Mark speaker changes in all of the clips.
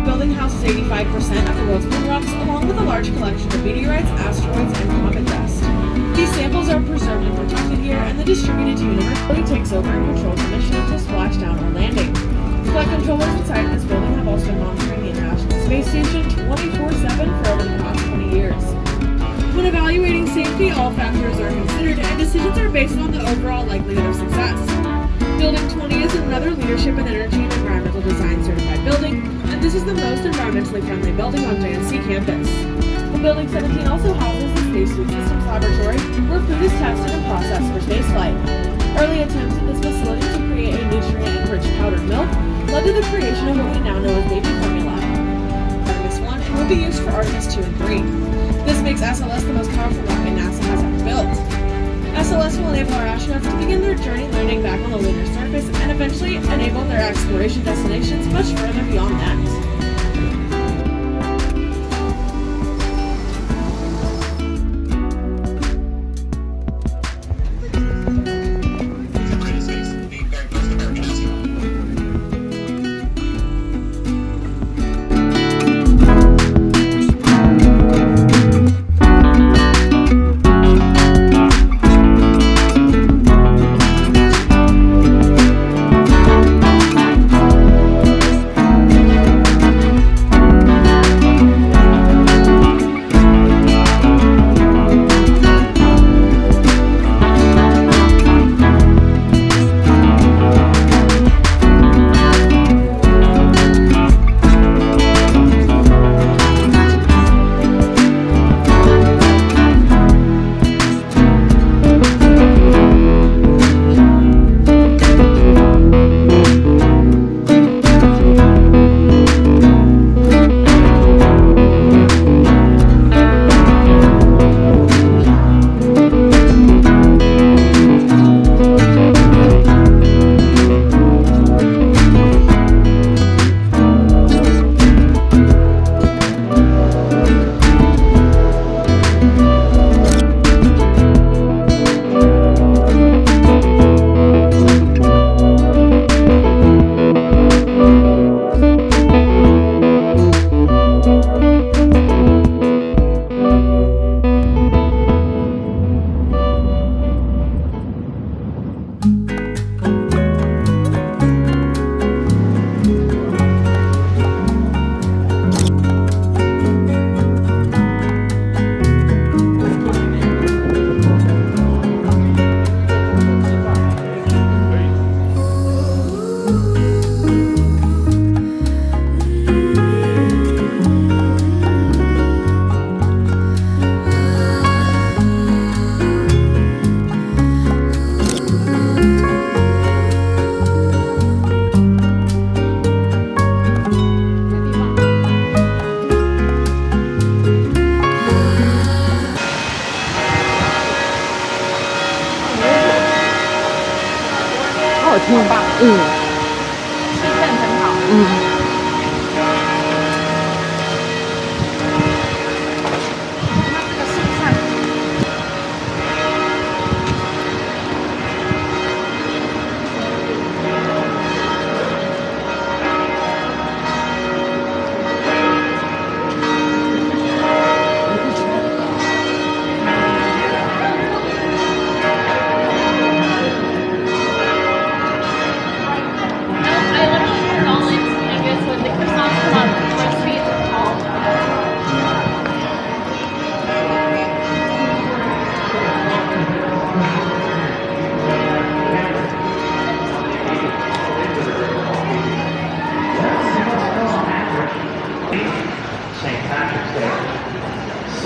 Speaker 1: building houses 85% of the world's moon rocks, along with a large collection of meteorites, asteroids, and comet dust. These samples are preserved and protected here, and the distributed universe takes over and controls the mission until splashdown or landing. Flight controllers inside this building have also been monitoring the International Space Station 24/7 for over the past 20 years. When evaluating safety, all factors are considered, and decisions are based on the overall likelihood of success. Building 20 is another leadership in energy and environmental design certified building, and this is the most environmentally friendly building on JNC campus. The Building 17 also houses the Space Food Systems Laboratory, where food is tested and processed for spaceflight. Early attempts at this facility to create a nutrient-rich powdered milk led to the creation of what we now know as baby formula. Artemis 1 and will be used for Artemis 2 and 3. This makes SLS the most powerful rocket NASA has ever built. SLS will enable our astronauts to begin their journey landing back on the lunar surface and eventually enable their exploration destinations much further beyond that.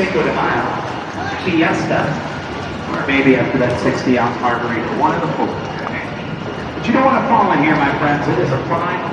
Speaker 2: Cinco de Mayo, Fiesta, or maybe after that 60-ounce margarita, one of the four. But you don't want to fall in here, my friends. It is a prime.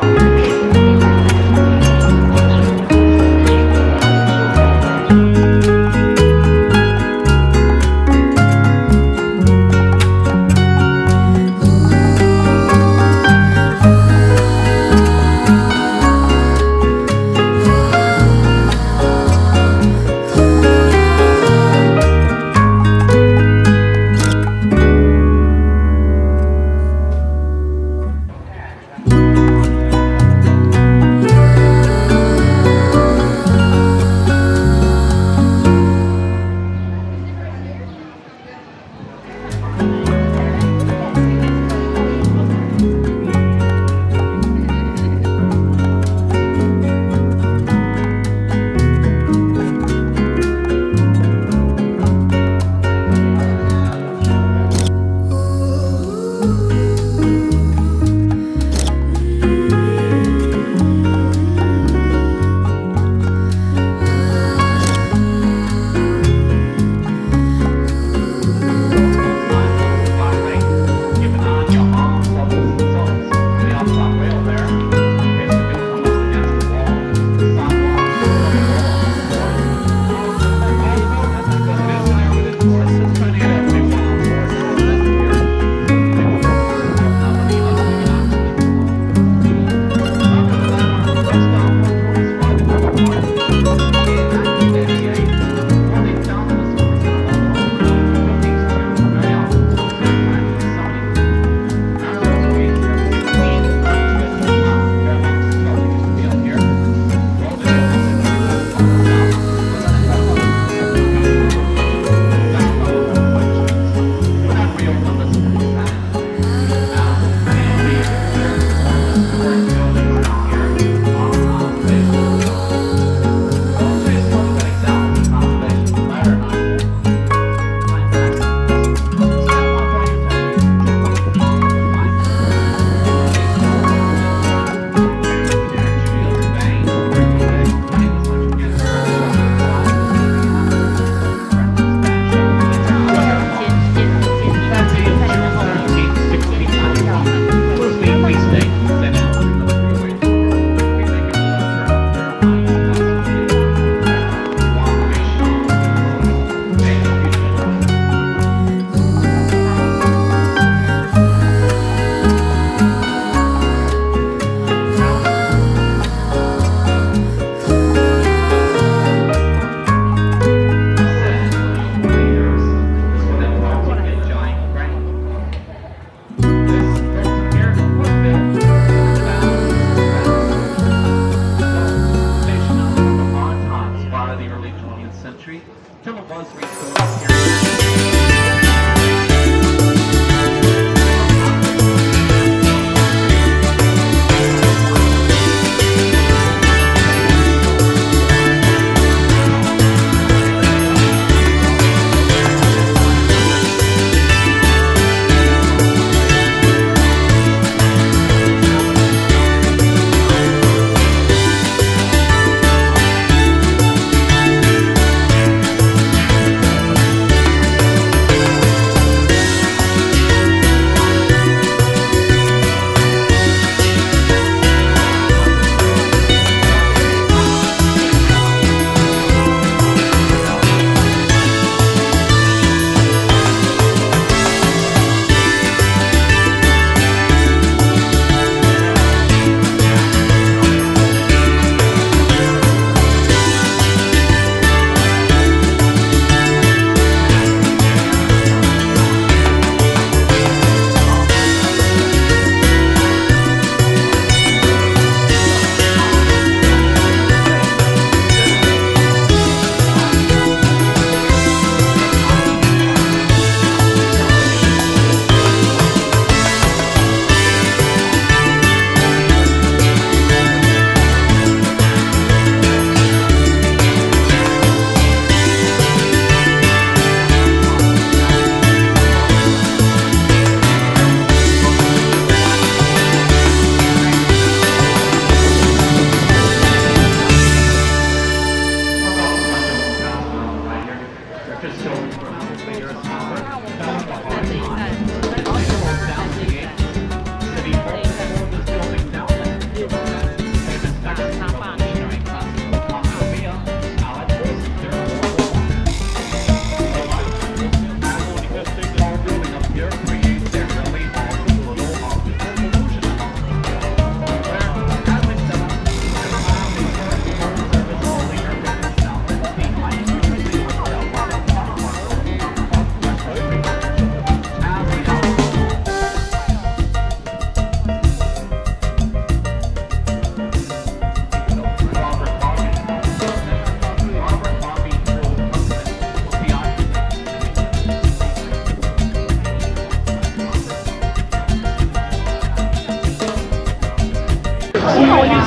Speaker 2: century till it was restored here.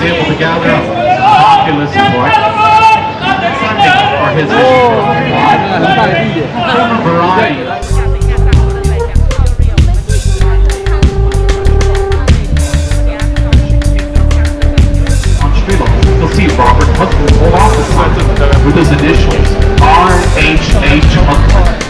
Speaker 3: He's able to gather up popular support for his vision from a variety. On street level, you'll see Robert Huntland hold off the sign with his initials, R.H.H. Huntland.